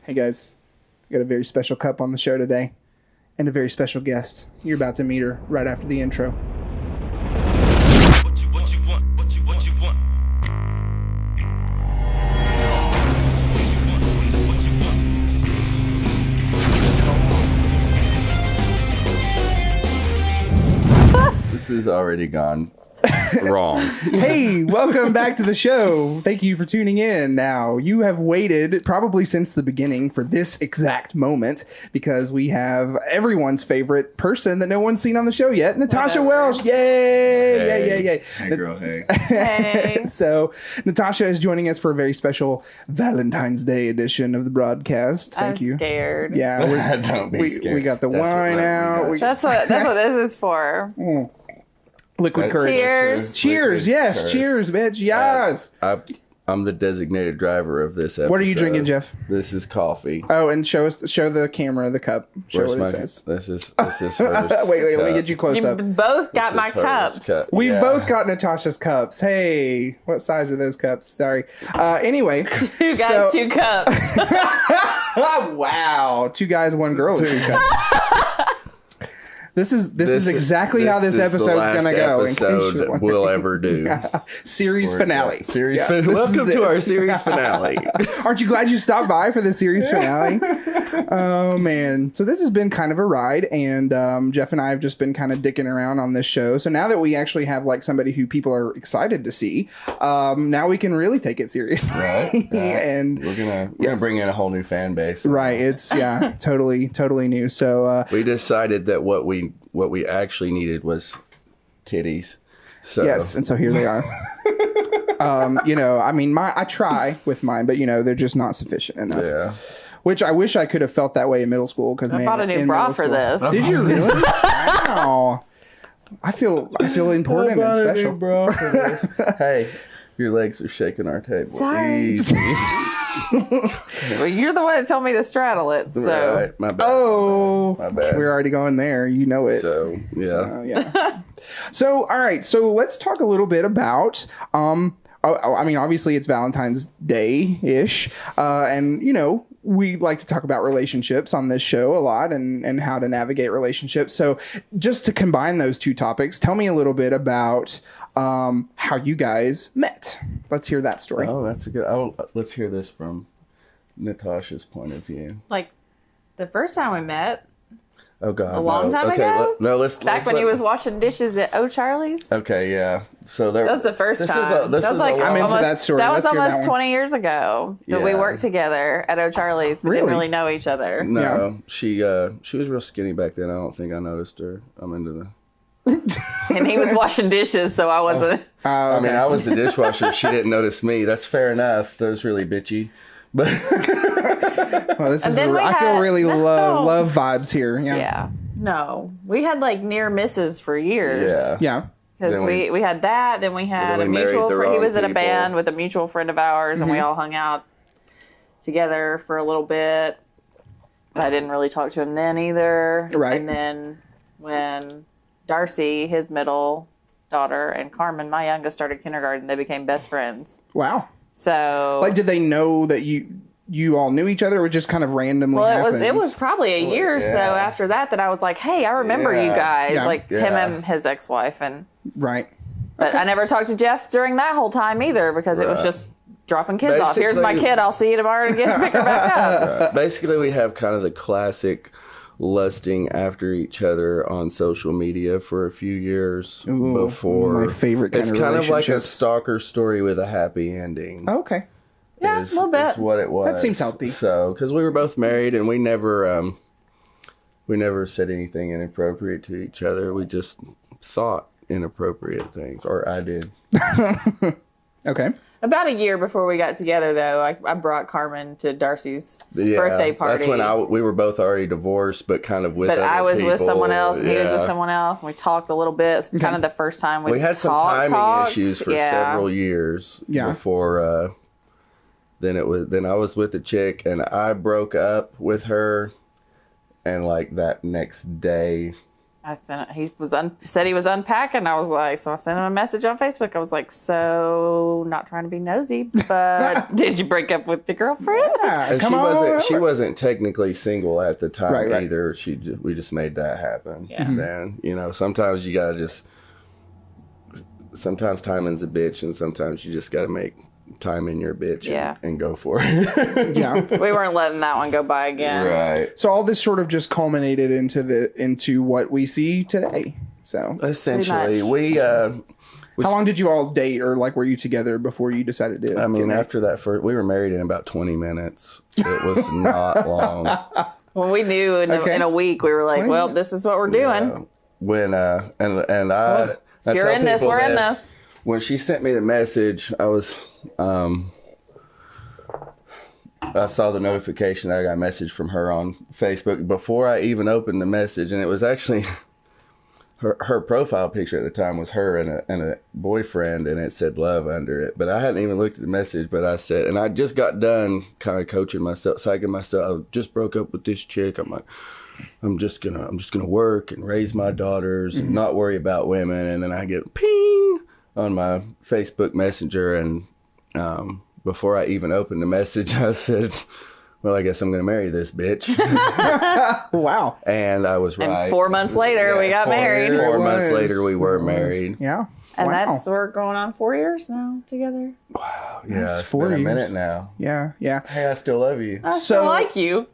Hey guys, we got a very special cup on the show today, and a very special guest. You're about to meet her right after the intro. What you want? What you want? This is already gone wrong. Hey, welcome back to the show. Thank you for tuning in. Now, you have waited probably since the beginning for this exact moment because we have everyone's favorite person that no one's seen on the show yet, Natasha Welch. Yay! Yay! Hey, girl, hey. Hey. So, Natasha is joining us for a very special Valentine's Day edition of the broadcast. Thank you. I'm scared. Yeah, Don't be scared. we got the That's wine what out. we got. That's what this is for. Liquid courage. Cheers. Cheers, yes. Courage. Cheers, bitch. Yes. I'm the designated driver of this episode. What are you drinking, Jeff? This is coffee. Oh, and show the camera the cup. Show Where's what it my? says. This is hers. Wait, let me cup. get you close You up. both got This my is hers cups. cup. We've Yeah. both got Natasha's cups. Hey, what size are those cups? Sorry. Anyway. You guys, 2 cups. Wow. 2 guys, 1 girl with 2 cups. This is exactly how this episode's going to go. in case you're Episode wondering. we'll ever do. Series finale. Series Yeah, finale. this Welcome is to it. our series finale. Aren't you glad you stopped by for the series finale? Oh, man. So this has been kind of a ride, and Jeff and I have just been kind of dicking around on this show. So now that we actually have like somebody who people are excited to see, now we can really take it seriously. Right. And we're gonna bring in a whole new fan base. right, it's totally new. So We decided that what we actually needed was titties. So yes, and so here they are. I mean, I try with mine, but they're just not sufficient enough. yeah. Which I wish I could have felt that way in middle school because I bought a new bra for this. Did you really? Wow. I feel important and special. bro, for this. Hey, your legs are shaking our table. Sorry. Easy. Well, you're the one that told me to straddle it. So Right, my bad. Oh, My bad. we're already going there. You know it. So yeah. Yeah. So, all right. So let's talk a little bit about, I mean, obviously it's Valentine's Day-ish. And, we like to talk about relationships on this show a lot and how to navigate relationships. So just to combine those 2 topics, tell me a little bit about how you guys met. Let's hear that story. Oh, that's a good. Let's hear this from Natasha's point of view. like the first time we met, Oh God, A long time okay, ago? let's back when you was washing dishes at O'Charlie's. Okay, yeah. So there. That was the first this time. Is a, this that was is like a lot- I'm into almost, that story. That was Let's hear that almost one. 20 years ago that we Yeah. worked together at O'Charlie's. We didn't really know each other. No, she was real skinny back then. I don't think I noticed her. I'm into the. And he was washing dishes, so I wasn't. I mean, I was the dishwasher. She didn't notice me. That's fair enough. That was really bitchy. But Well, this is. then we I feel had- really No. love vibes here. Yeah. Yeah. No. We had like near misses for years. yeah. Yeah. Because Then we had that, then we had then we a mutual married the friend. He wrong was in a people. band with a mutual friend of ours, and we all hung out together for a little bit. But I didn't really talk to him then either. Right. And then when Darcy, his middle daughter, and Carmen, my youngest, started kindergarten, they became best friends. Wow. So Like, did they know that you all knew each other, or just kind of randomly? well, it happened? was probably a year or so yeah. after that I was like, hey, I remember you Yeah. guys, Yeah. like him Yeah. and his ex-wife, and right. but I never talked to Jeff during that whole time either because it was Right. just dropping kids off. Here's my Basically- kid. I'll see you tomorrow to pick her back up. Basically, we have kind of the classic lusting after each other on social media for a few years before. my favorite kind it's of kind of like a relationships. stalker story with a happy ending. Okay. Yeah, a little bit. Is what it was. That seems healthy. So, because we were both married and we never said anything inappropriate to each other. We just thought inappropriate things, or I did. Okay. About a year before we got together, though, I brought Carmen to Darcy's Yeah, birthday party. That's when we were both already divorced, but kind of with. but other I was with people. someone else, and he was with Yeah. someone else, and we talked a little bit. It's kind of the first time We had some timing talked. issues for Yeah. several years Yeah. before. Then I was with a chick and I broke up with her, and like that next day said he was unpacking. I was like, so I sent him a message on Facebook. I was like, so not trying to be nosy, but did you break up with the girlfriend? Yeah, And come on. she wasn't technically single at the time Right. either. We just made that happen. Yeah. Then, sometimes you gotta sometimes timing's a bitch, and sometimes you just gotta make time in your bitch and go for it. Yeah. We weren't letting that one go by again. Right. So all this sort of just culminated into what we see today. So Essentially, Pretty how long did you all date, or like were you together before you decided to? I mean, after that first, we were married in about 20 minutes. It was not long. When we knew in a week, we were like, 20 well, minutes. this is what we're doing. Yeah. When and I If you're tell in this, people we're in this. When she sent me the message, I saw the notification that I got a message from her on Facebook before I even opened the message, and it was actually her profile picture at the time was her and a boyfriend, and it said love under it. But I hadn't even looked at the message, but I said, and I just got done kind of coaching myself, psyching myself. I just broke up with this chick. I'm like, I'm just gonna work and raise my daughters and not worry about women. And then I get ping on my Facebook Messenger, and before I even opened the message, I said, well, I guess I'm going to marry this bitch. Wow. And I was right. And 4 months later, we got married. 4 months later, we were married. Yeah. And Wow. we're going on 4 years now together. Yeah, That's it's 4 been a years. minute now. Yeah. Yeah. Hey, I still love you. I So- still like you.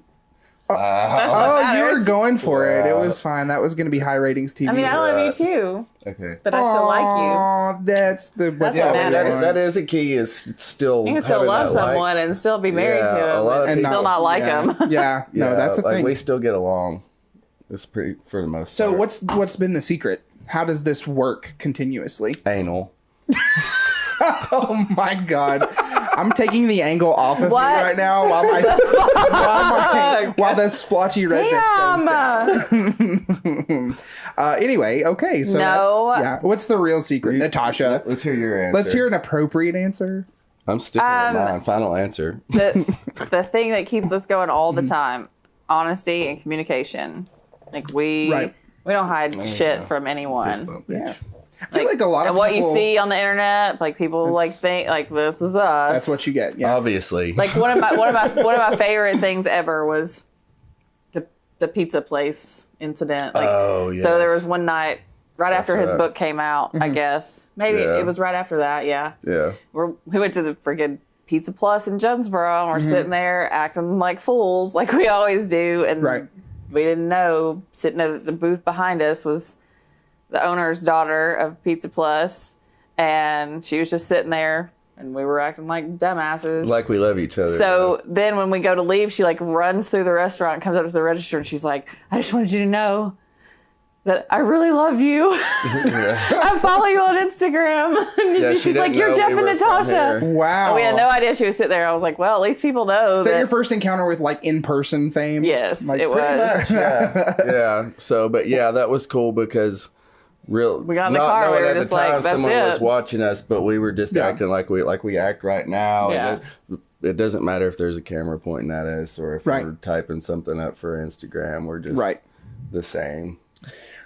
That's what Oh, you matters. were going for it. It Wow. was fine. That was going to be high ratings TV. I mean, I love you too, Okay. but I still like Aw, that's the That's Yeah, what well, matters. that is a key. Is still you. You can still having love that like. someone and still be married Yeah, to a him, lot of and people- still not like yeah. him. Yeah. No, Yeah, that's a like thing. we still get along. It's pretty for the most So part. what's been the secret? How does this work continuously? Anal? Oh my god. I'm taking the angle off of What? me right now while while the splotchy redness goes down. Anyway, okay, so No. What's the real secret, Natasha? Let's hear your answer. Let's hear an appropriate answer. I'm sticking with mine. Final answer. The thing that keeps us going all the time, honesty and communication. Like we don't hide shit from anyone. Fist bump, Yeah. bitch. I feel like a lot of And what people, you see on the internet, like people like think like this is us. that's what you get. Yeah. Obviously. Like one of my favorite things ever was the pizza place incident. Like, Oh, yes. So there was one night right after his right. book came out, I guess. Maybe Yeah. it was right after that. Yeah. Yeah. We went to the friggin' Pizza Plus in Jonesboro, and we're sitting there acting like fools, like we always do. And Right. we didn't know sitting at the booth behind us was the owner's daughter of Pizza Plus, and she was just sitting there, and we were acting like dumbasses. Like we love each other. So then when we go to leave, she like runs through the restaurant, comes up to the register, and she's like, I just wanted you to know that I really love you. I follow you on Instagram. And Yeah, she she's like, didn't you're know Jeff we and were from Natasha. here. Wow. And we had no idea she was sitting there. I was like, well, at least people know Is that that. your first encounter with like in-person fame? Yes, Like, it pretty was. much. Yeah. So, but yeah, that was cool because We got in the not car, we knowing were at the just like, time that's someone was it. watching us, but we were just Yeah. acting like we act right now. Yeah. And it doesn't matter if there's a camera pointing at us or if Right. we're typing something up for Instagram. We're just Right. the same.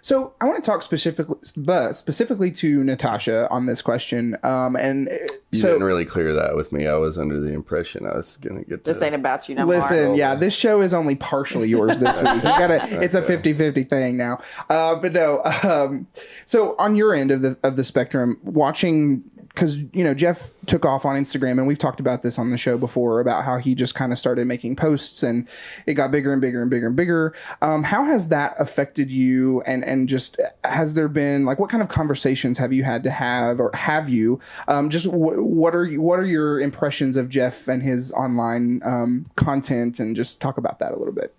So I want to talk specifically to Natasha on this question. And You so didn't really clear that with me. I was under the impression I was going to get to This ain't about you no listen, more. yeah, this show is only partially yours this week. It's a 50-50 thing now. But no. So on your end of the spectrum, watching, because Jeff took off on Instagram, and we've talked about this on the show before about how he just kind of started making posts, and it got bigger and bigger and bigger and bigger. How has that affected you? And just has there been like what kind of conversations have you had to have, or have you? Just what are your impressions of Jeff and his online content, and just talk about that a little bit.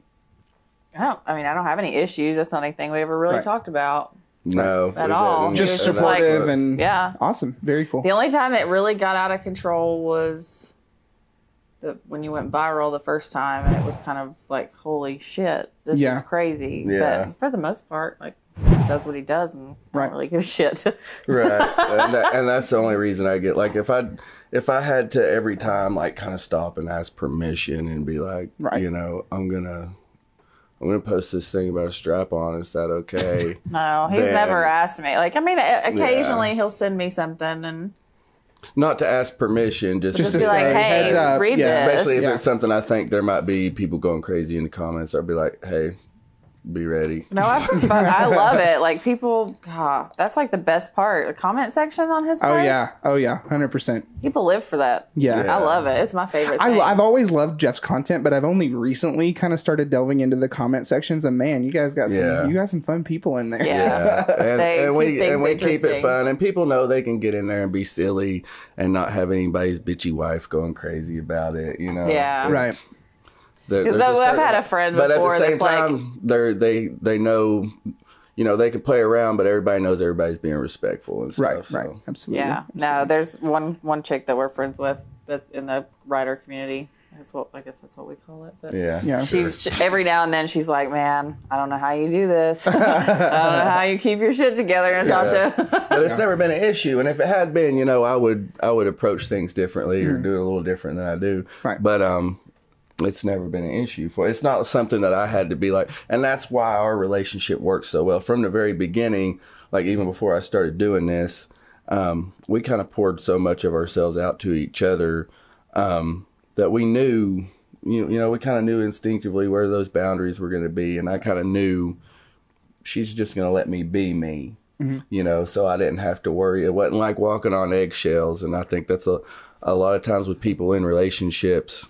I don't have any issues. That's not anything we ever really Right. taled about. No. At we all. didn't. Just It was just supportive like- and Yeah. awesome, very cool. The only time it really got out of control was when you went viral the first time, and it was kind of like, holy shit, this Yeah. is crazy. Yeah. But for the most part, like, he just does what he does, and I Right. don't really give a shit. Right. And that's the only reason I get, like, if I had to every time like kind of stop and ask permission and be like, Right. I'm I'm going to post this thing about a strap on. Is that okay? No, he's never asked me. Like, I mean, occasionally he'll send me something and not to ask permission, just be to like, say, hey, heads up. read Yeah. this. especially if it's something I think there might be people going crazy in the comments. I'll be like, hey, be ready. No, I love it. Like, people, God, that's like the best part. The comment section on his post. Oh yeah, 100%. People live for that. Yeah. I love it. It's my favorite thing. I've always loved Jeff's content, but I've only recently kind of started delving into the comment sections. And man, you guys got some fun people in there. Yeah. And we keep interesting. it fun, and people know they can get in there and be silly and not have anybody's bitchy wife going crazy about it. You know, Yeah. Right. Because I've had a friend before but at the same that's time, they know, you know, they can play around, but everybody knows everybody's being respectful and stuff. Right. So. Absolutely. Yeah. No, there's one chick that we're friends with that's in the writer community. I guess that's what we call it. But Yeah. she every now and then she's like, man, I don't know how you do this. I don't know how you keep your shit together, Natasha. But it's never been an issue, and if it had been, you know, I would approach things differently or do it a little different than I do. Right. But it's never been an issue for. It's not something that I had to be like, and that's why our relationship works so well from the very beginning. Like even before I started doing this, we kind of poured so much of ourselves out to each other that we knew, you know, we kind of knew instinctively where those boundaries were going to be, and I kind of knew she's just going to let me be me. You know, so I didn't have to worry. It wasn't like walking on eggshells, and I think that's a lot of times with people in relationships.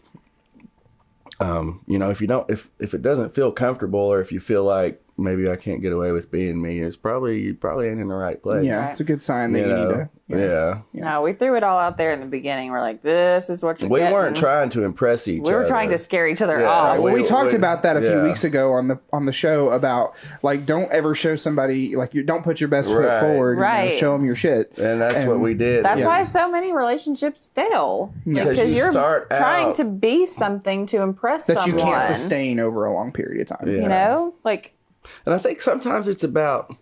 You know, if it doesn't feel comfortable, or if you feel like maybe I can't get away with being me, you probably ain't in the right place. Yeah, it's a good sign that you need to. Yeah. No, we threw it all out there in the beginning. We're like, this is what you're We getting. weren't trying to impress each other. We were trying to scare each other Yeah, off. Well, we talked we- about that a few yeah. weeks ago on the show about like don't ever show somebody like you don't put your best foot Right. forward. You know, Right. show them your shit. And that's what we did. That's Yeah. why so many relationships fail. Because you you're start trying out- to be something to impress That someone. you can't sustain over a long period of time. Yeah. You know? Like, And I think sometimes it's about,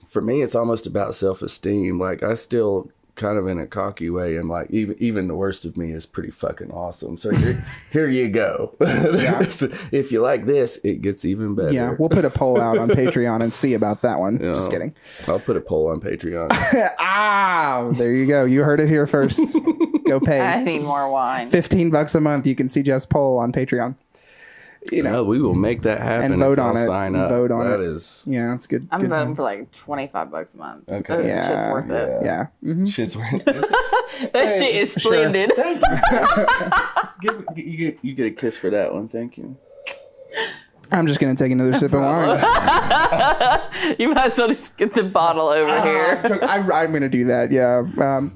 for me, it's almost about self-esteem. Like I still kind of in a cocky way am like, even the worst of me is pretty fucking awesome. So here you go. If you like this, it gets even better. Yeah, we'll put a poll out on Patreon and see about that one. You know, Just kidding. I'll put a poll on Patreon. There you go. You heard it here first. Go pay. I need more wine. $15 a month. You can see Jeff's poll on Patreon. You know, No, we will make that happen. And vote if on y'all it. Sign up. Vote on That it. is yeah, that's good. I'm good voting times. for like $25 a month. Okay. That Yeah. shit's worth it. Yeah. Mhm. shit's worth. That shit is splendid. You get a kiss for that one. Thank you. I'm just gonna take another sip of wine. You might as well just get the bottle over here. I'm gonna do that. Yeah.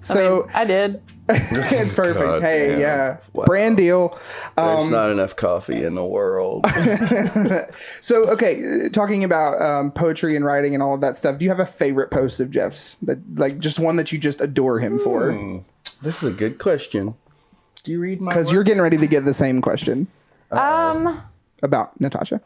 So I did. it's perfect. God Hey, damn. yeah, Wow. brand deal. There's not enough coffee in the world. So okay, talking about poetry and writing and all of that stuff. Do you have a favorite post of Jeff's that, like, just one that you just adore him for? This is a good question. Do you read my? Because you're getting ready to get the same question about Natasha.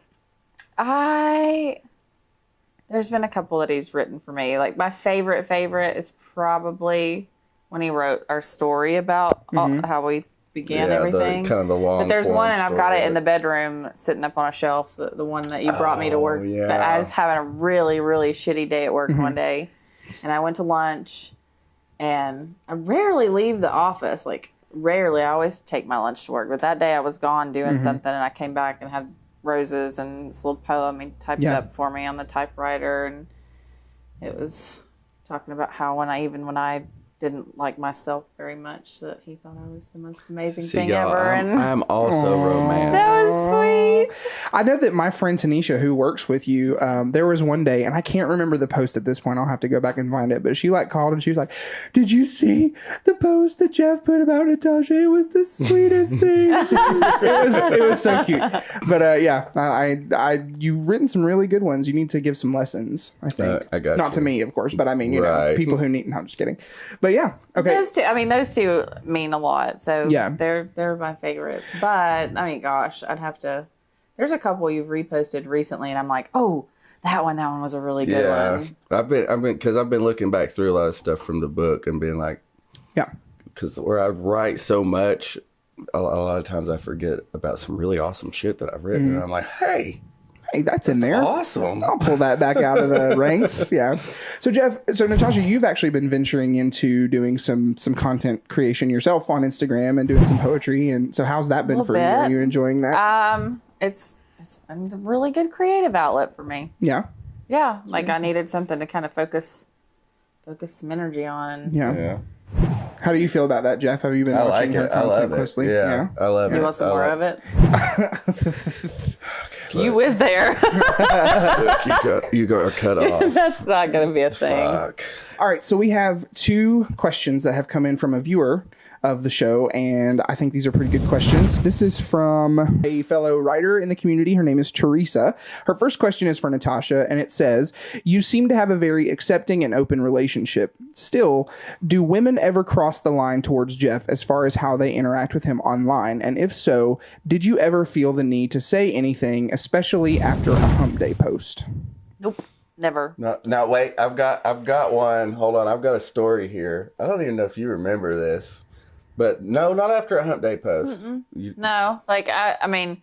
There's been a couple that he's written for me. Like my favorite is probably when he wrote our story about how we began everything. kind of the long. But there's form one, and I've got story. it in the bedroom sitting up on a shelf. The one that you brought me to work. yeah. But I was having a really, really shitty day at work one day, and I went to lunch, and I rarely leave the office. Like rarely, I always take my lunch to work. But that day I was gone doing something, and I came back and had roses and this little poem. He typed it up for me on the typewriter, and it was talking about how when I didn't like myself very much, that he thought I was the most amazing thing y'all, ever. And I'm also romantic. that was sweet. I know that my friend Tanisha, who works with you, there was one day, and I can't remember the post at this point. I'll have to go back and find it. But she like called and she was like, "Did you see the post that Jeff put about Natasha? It was the sweetest thing. it was so cute." But yeah, you've written some really good ones. You need to give some lessons. I think. I got Not to you. me, of course, but I mean, you know, Right. people who need. No, I'm just kidding. But yeah, okay. Those two mean a lot. So Yeah. they're my favorites. But I mean, gosh, I'd have to. There's a couple you've reposted recently, and I'm like, oh, that one was a really good one. I've been looking back through a lot of stuff from the book and being like, Yeah. because where I write so much, a lot of times I forget about some really awesome shit that I've written, and I'm like, hey, that's in there. awesome. I'll pull that back out of the ranks. Yeah. So Jeff, Natasha, you've actually been venturing into doing some content creation yourself on Instagram and doing some poetry. And so how's that been for you? Are you enjoying that? It's a really good creative outlet for me. Yeah. Yeah. Like I needed something to kind of focus some energy on. Yeah. How do you feel about that, Jeff? Have you been watching her content closely? Yeah, I love it. You want some more of it? You went there. You got cut off. That's not going to be a thing. Fuck. All right. So we have 2 questions that have come in from a viewer of the show, and I think these are pretty good questions. This is from a fellow writer in the community. Her name is Teresa. Her first question is for Natasha, and it says, you seem to have a very accepting and open relationship. Still, do women ever cross the line towards Jeff as far as how they interact with him online? And if so, did you ever feel the need to say anything, especially after a Hump Day post? Nope. Never. No, now wait, I've got one. Hold on, I've got a story here. I don't even know if you remember this. But no, not after a Hump Day post. No, like I mean,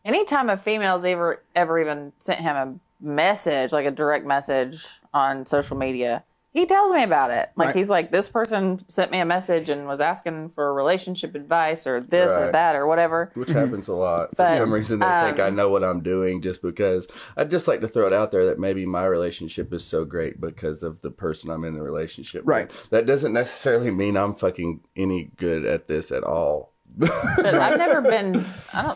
anytime a female's ever even sent him a message, like a direct message on social media, he tells me about it. Like he's like, this person sent me a message and was asking for relationship advice or this or that or whatever. Which happens a lot. But, for some reason they think I know what I'm doing just because. I'd just like to throw it out there that maybe my relationship is so great because of the person I'm in the relationship with. That doesn't necessarily mean I'm fucking any good at this at all. But I've never been, I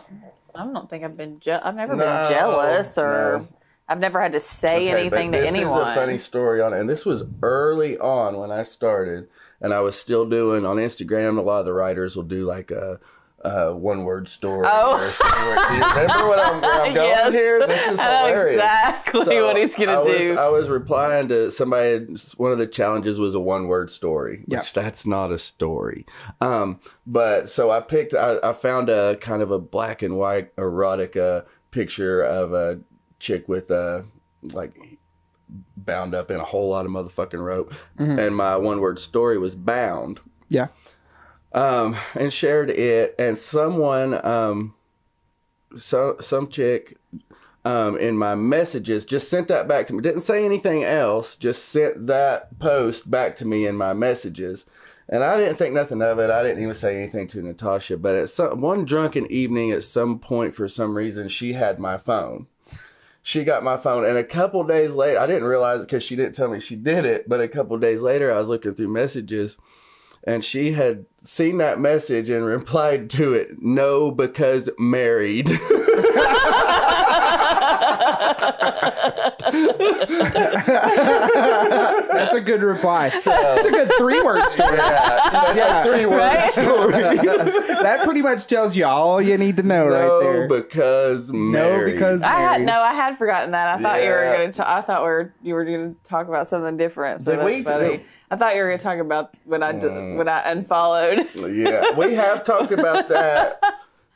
don't think I've been, I've never been jealous or... No. I've never had to say anything to anyone. This is a funny story on it. And this was early on when I started. And I was still doing on Instagram. A lot of the writers will do like a one-word story. Oh. Do you remember where I'm going here? This is hilarious. Exactly what he's going to do. I was replying to somebody. One of the challenges was a one-word story, which that's not a story. But so I found a kind of a black and white erotica picture of a chick with like bound up in a whole lot of motherfucking rope, and my one-word story was bound. Yeah. And shared it, and someone, some chick, in my messages just sent that back to me. Didn't say anything else. Just sent that post back to me in my messages. And I didn't think nothing of it. I didn't even say anything to Natasha. But at one drunken evening, at some point, for some reason, she had my phone. She got my phone, and a couple days later, I didn't realize it because she didn't tell me she did it, but a couple days later, I was looking through messages, and she had seen that message and replied to it, "No, because married." That's a good reply. That's a good 3-word story. Yeah, 3-word story. That pretty much tells you all you need to know right there. Because married. No, because married. I had forgotten that. I thought you were going to. I thought you were going to talk about something different. So that's funny. I thought you were going to talk about when I unfollowed. Yeah, we have talked about that,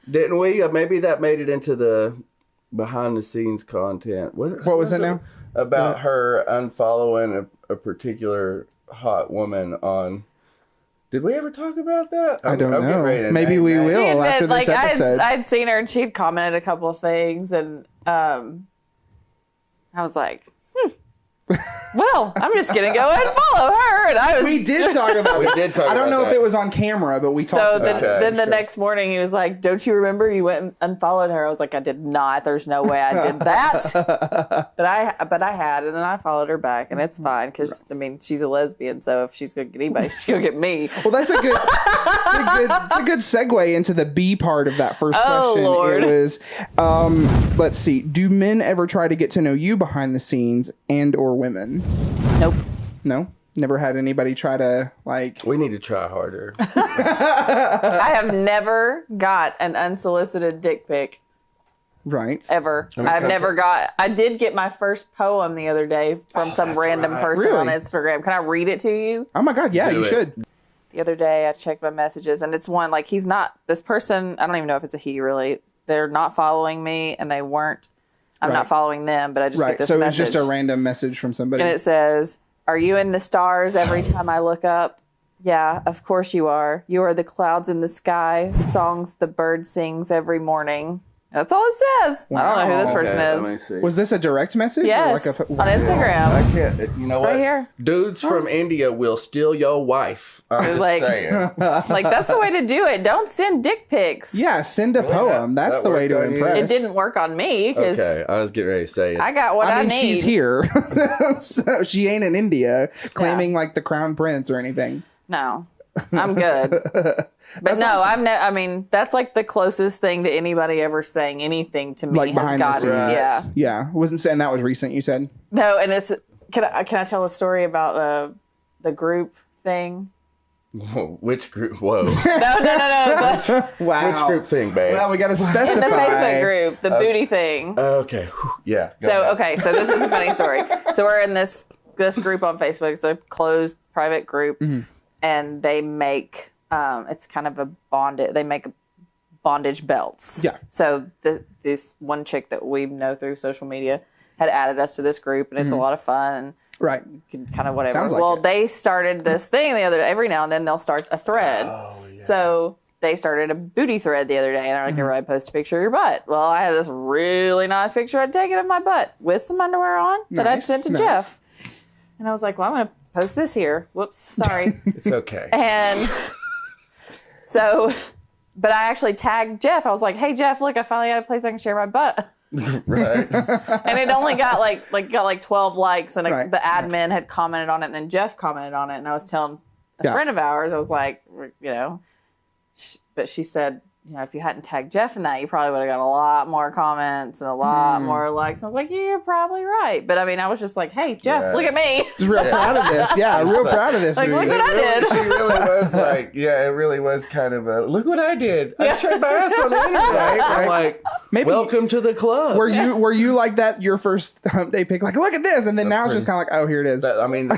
didn't we? Maybe that made it into the behind the scenes content. What was it now? About her unfollowing a particular hot woman on. Did we ever talk about that? I don't know. Maybe we will after this episode. I'd seen her and she'd commented a couple of things, and I was like, well, I'm just gonna go and follow her. And we did talk about it. I don't know if it was on camera, but we talked about it. So then the next morning he was like, don't you remember you went and unfollowed her? I was like, I did not. There's no way I did that. but I had, and then I followed her back, and it's fine because I mean she's a lesbian, so if she's gonna get anybody, she's gonna get me. Well, that's a good segue into the B part of that first question. Lord. It was, let's see, do men ever try to get to know you behind the scenes and or women? Nope. No? Never had anybody try to, like... We need to try harder. I have never got an unsolicited dick pic. Right. Ever. I've never got... I did get my first poem the other day from some random person on Instagram. Can I read it to you? Oh my God, yeah, you should. The other day I checked my messages, and it's one, like, he's not... This person, I don't even know if it's a he, really. They're not following me, and they weren't... I'm not following them, but I just get this message. So it's just a random message from somebody. And it says, are you in the stars every time I look up? Yeah, of course you are. You are the clouds in the sky, songs the bird sings every morning. That's all it says. I don't know who this person Okay, let me is. see. Was this a direct message? Yes, Or on Instagram. I can't. You know what? Right here. Dudes from India will steal your wife. I'm just Like- saying. Like, that's the way to do it. Don't send dick pics. Yeah, send a poem. That's That the way to worked on you? impress. It didn't work on me because Okay, I was getting ready to say it. I got what I I mean, need. she's here, so she ain't in India claiming like the crown prince or anything. No, I'm good. But no, awesome. I mean, that's like the closest thing to anybody ever saying anything to me Like has behind the gotten. scenes. Yeah. Yeah, wasn't saying that was recent. You said. No, and it's can I tell a story about the group thing? Whoa, which group? Whoa. No. The, Wow. Which group thing, babe? Well, we got to specify. the Facebook group, the booty thing. Okay. Whew, yeah. go So ahead. okay, so this is a funny story. So we're in this group on Facebook. It's a closed private group, and they make it's kind of a bondage. They make bondage belts. Yeah. So this one chick that we know through social media had added us to this group, and it's a lot of fun. And Right. you can kind of whatever. Sounds like well, it. they started this thing the other day. Every now and then they'll start a thread. Oh, yeah. So they started a booty thread the other day, and they're like, everybody post a picture of your butt. Well, I had this really nice picture I'd taken of my butt with some underwear on that I'd Nice, sent to nice. Jeff. And I was like, well, I'm going to post this here. Whoops, sorry. It's okay. And so, but I actually tagged Jeff. I was like, hey, Jeff, look, I finally got a place I can share my butt. Right. And it only got like 12 likes, and Right. the admin had commented on it, and then Jeff commented on it, and I was telling a Yeah. friend of ours, I was like, but she said, if you hadn't tagged Jeff in that, you probably would have got a lot more comments and a lot more likes. And I was like, yeah, you're probably right. But I mean, I was just like, hey, Jeff, Yeah. look at me. Just real proud of this. Yeah, real proud of this. Like, movie. look what I did. She really was like, yeah, it really was kind of a, look what I did. I showed my ass on the internet. I'm like, Maybe- welcome to the club. Were you like that your first hump day pic? Like, look at this, and then now it's just kind of like, oh, here it is. I mean,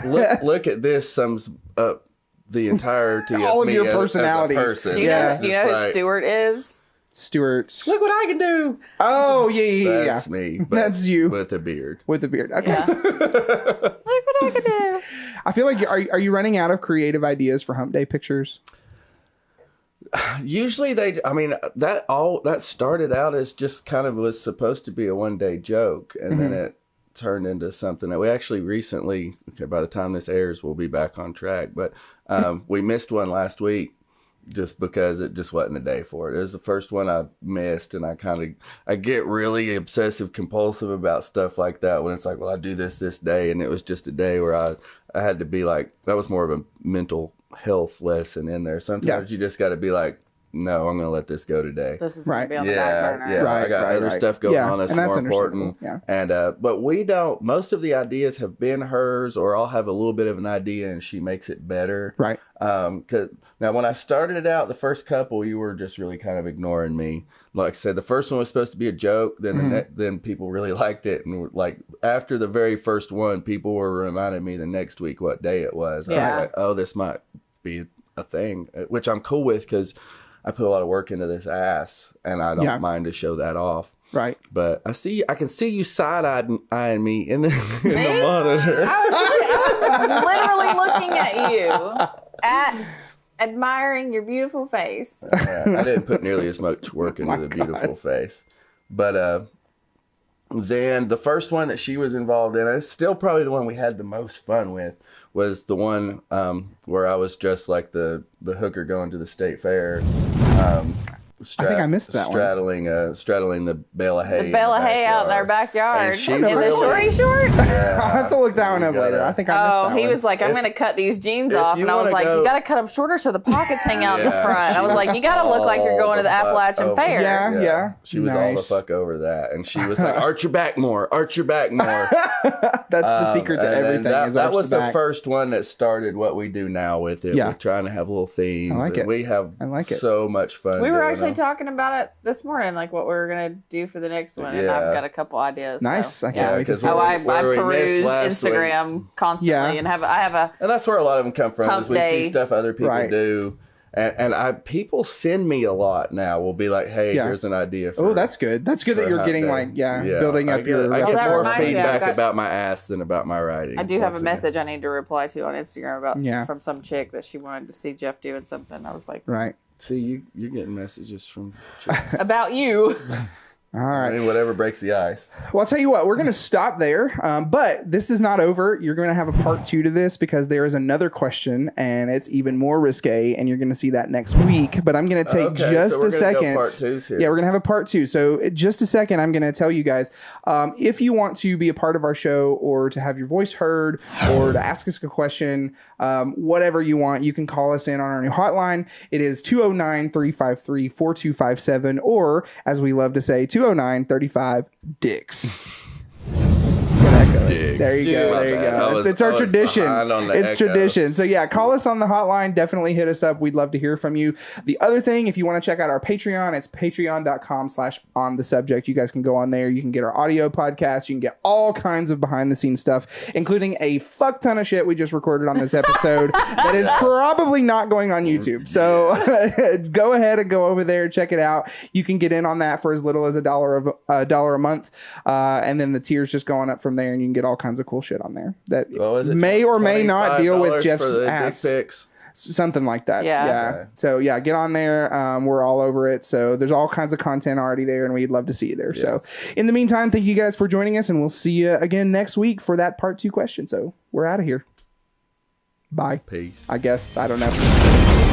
look at this sums up the entirety All of me your as personality. a person. Do you Yeah. know, do you know who Stuart is? Stuart. Look what I can do. Oh yeah. That's me. But That's you. with a beard. With a beard. Okay. Yeah. Look what I can do. I feel like are you running out of creative ideas for hump day pictures? Usually that started out as just kind of was supposed to be a one-day joke, and then it turned into something that we actually recently, by the time this airs, we'll be back on track. But we missed one last week just because it just wasn't the day for it. It was the first one I missed, and I get really obsessive compulsive about stuff like that when it's like, well, I do this day, and it was just a day where I had to be like, that was more of a mental health lesson in there. Sometimes you just got to be like, no, I'm going to let this go today. This is Right. going to be on the back burner. Yeah, Right, I got right, other right. stuff going Yeah, on that's and that's more important. understandable, And but we don't. Most of the ideas have been hers, or I'll have a little bit of an idea and she makes it better. Right. Cause now when I started it out, the first couple, you were just really kind of ignoring me. Like I said, the first one was supposed to be a joke. Then then people really liked it, and like after the very first one, people were reminding me the next week what day it was. I was Yeah. like, oh, this might be a thing, which I'm cool with because I put a lot of work into this ass, and I don't mind to show that off. Right. But I can see you side-eyeing me in the monitor. I was literally looking at you, admiring your beautiful face. I didn't put nearly as much work into the beautiful face. But then the first one that she was involved in, it's still probably the one we had the most fun with, was the one where I was dressed like the hooker going to the state fair. I think I missed that one. straddling the bale of hay. The bale of hay out in our backyard. And she In the really- shorty short? I'll have to look that one up You later. gotta- I think I missed that one. He was like, I'm going to cut these jeans off. you And I was wanna like, go- you got to cut them shorter so the pockets hang out in the front. I was like, you got to look like you're going to the Appalachian Fair. Yeah. She was all the Nice. fuck over that, and she was like, "Arch your back more, arch your back more." That's the secret to And then everything. That, is that arch was the the back. first one that started what we do now with it. Yeah. We're trying to have little themes. I like and it. We have I like it. so much fun. We were doing actually them. talking about it this morning, like what we were going to do for the next one. And Yeah. I've got a couple ideas. Nice. So, I can't wait to 'cause see Oh, we're- I where we missed peruse last week. Instagram constantly, Yeah. and I have a And that's where a lot of them come from. Hump Is we day. see stuff other people Right. do, And people send me a lot now. Will be like, hey, here's an idea. Oh, that's good. That's good that you're getting building up your. I get that more reminds me, feedback I've got- about my ass than about my writing. I do have a message I need to reply to on Instagram Yeah. from some chick that she wanted to see Jeff doing something. I was like, Right. See, you're getting messages from chicks. about you. All right. I mean, whatever breaks the ice. Well, I'll tell you what, we're going to stop there. But this is not over. You're going to have a part 2 to this because there is another question and it's even more risque. And you're going to see that next week. But I'm going to take just a second. Part twos here. Yeah, we're going to have a part 2. So just a second, I'm going to tell you guys, if you want to be a part of our show or to have your voice heard or to ask us a question, whatever you want, you can call us in on our new hotline. It is 209-353-4257, or as we love to say, 209-35-DICKS. Dicks. There you go. There you go. It's our tradition. It's tradition. So yeah, call us on the hotline. Definitely hit us up. We'd love to hear from you. The other thing, if you want to check out our Patreon, it's patreon.com/onthe_subject. You guys can go on there. You can get our audio podcast. You can get all kinds of behind the scenes stuff, including a fuck ton of shit we just recorded on this episode that is probably not going on YouTube. So go ahead and go over there, check it out. You can get in on that for as little as $1 a month. And then the tiers just going up from there, and you can get all kinds of cool shit on there that may or may not deal with Jeff's ass. Dick pics. Something like that. Yeah. Okay. So yeah, get on there. We're all over it. So there's all kinds of content already there, and we'd love to see you there. Yeah. So in the meantime, thank you guys for joining us, and we'll see you again next week for that part 2 question. So we're out of here. Bye. Peace. I guess. I don't know.